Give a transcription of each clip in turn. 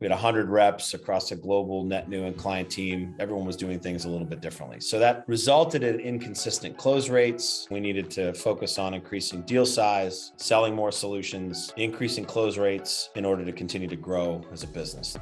We had 100 reps across a global net new and client team. Everyone was doing things a little bit differently. So that resulted in inconsistent close rates. We needed to focus on increasing deal size, selling more solutions, increasing close rates in order to continue to grow as a business.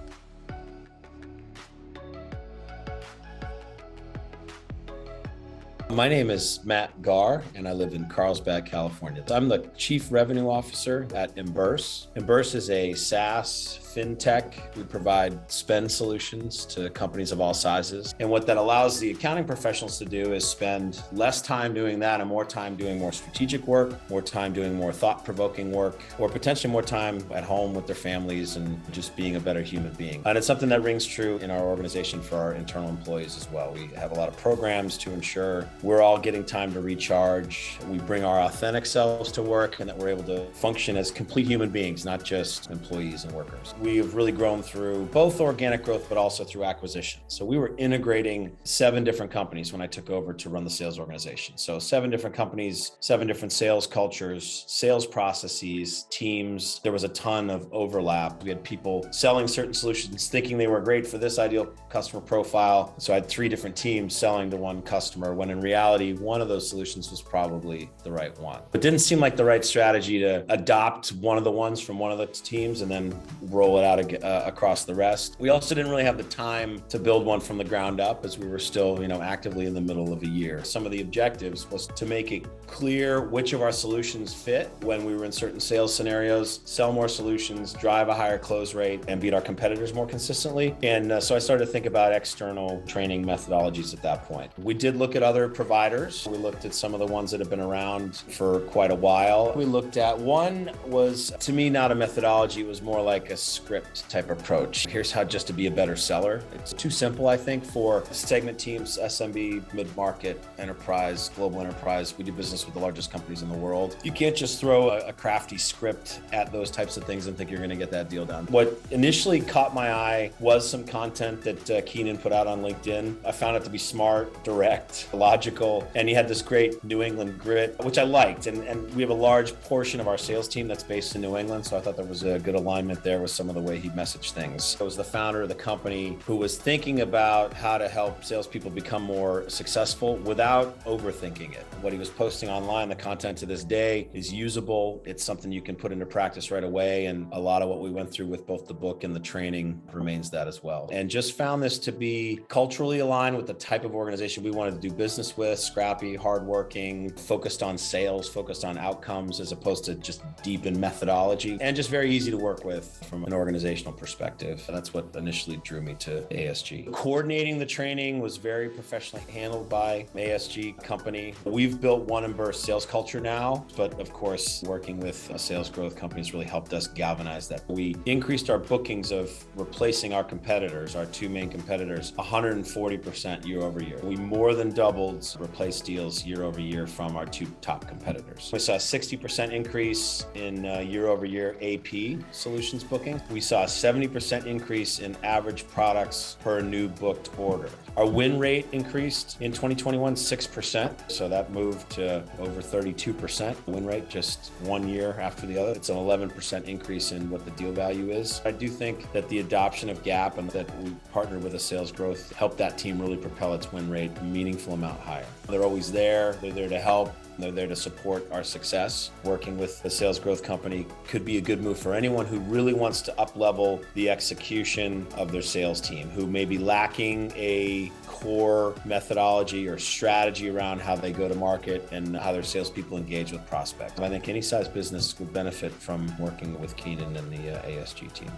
My name is Matt Gahr, and I live in Carlsbad, California. I'm the Chief Revenue Officer at Emburse. Emburse is a SaaS fintech. We provide spend solutions to companies of all sizes. And what that allows the accounting professionals to do is spend less time doing that and more time doing more strategic work, more time doing more thought-provoking work, or potentially more time at home with their families and just being a better human being. And it's something that rings true in our organization for our internal employees as well. We have a lot of programs to ensure we're all getting time to recharge. We bring our authentic selves to work and that we're able to function as complete human beings, not just employees and workers. We have really grown through both organic growth, but also through acquisition. So we were integrating 7 different companies when I took over to run the sales organization. So 7 different companies, 7 different sales cultures, sales processes, teams. There was a ton of overlap. We had people selling certain solutions, thinking they were great for this ideal customer profile. So I had 3 different teams selling to one customer, when in reality, one of those solutions was probably the right one. It didn't seem like the right strategy to adopt one of the ones from one of the teams and then roll it out across the rest. We also didn't really have the time to build one from the ground up, as we were still, actively in the middle of a year. Some of the objectives was to make it clear which of our solutions fit when we were in certain sales scenarios, sell more solutions, drive a higher close rate, and beat our competitors more consistently. And so I started to think about external training methodologies at that point. We did look at other providers. We looked at some of the ones that have been around for quite a while. We looked at one was, to me, not a methodology. It was more like a script type approach. Here's how just to be a better seller. It's too simple, I think, for segment teams, SMB, mid-market, enterprise, global enterprise. We do business with the largest companies in the world. You can't just throw a crafty script at those types of things and think you're going to get that deal done. What initially caught my eye was some content that Keenan put out on LinkedIn. I found it to be smart, direct, logical, and he had this great New England grit, which I liked. And we have a large portion of our sales team that's based in New England, so I thought there was a good alignment there with some of the way he messaged things. I was the founder of the company who was thinking about how to help salespeople become more successful without overthinking it. What he was posting online, the content to this day, is usable. It's something you can put into practice right away. And a lot of what we went through with both the book and the training remains that as well. And just found this to be culturally aligned with the type of organization we wanted to do business with: scrappy, hardworking, focused on sales, focused on outcomes, as opposed to just deep in methodology, and just very easy to work with from an organizational perspective. That's what initially drew me to ASG. Coordinating the training was very professionally handled by ASG company. We've built one Emburse sales culture now, but of course, working with sales growth companies really helped us galvanize that. We increased our bookings of replacing our competitors, our 2 main competitors, 140% year over year. We more than doubled replaced deals year over year from our 2 top competitors. We saw a 60% increase in year over year AP solutions booking. We saw a 70% increase in average products per new booked order. Our win rate increased in 2021, 6%. So that moved to over 32% win rate just 1 year after the other. It's an 11% increase in what the deal value is. I do think that the adoption of Gap and that we partnered with a sales growth helped that team really propel its win rate a meaningful amount higher. They're always there. They're there to help. They're there to support our success. Working with a sales growth company could be a good move for anyone who really wants to up-level the execution of their sales team, who may be lacking a core methodology or strategy around how they go to market and how their salespeople engage with prospects. I think any size business would benefit from working with Keenan and the ASG team.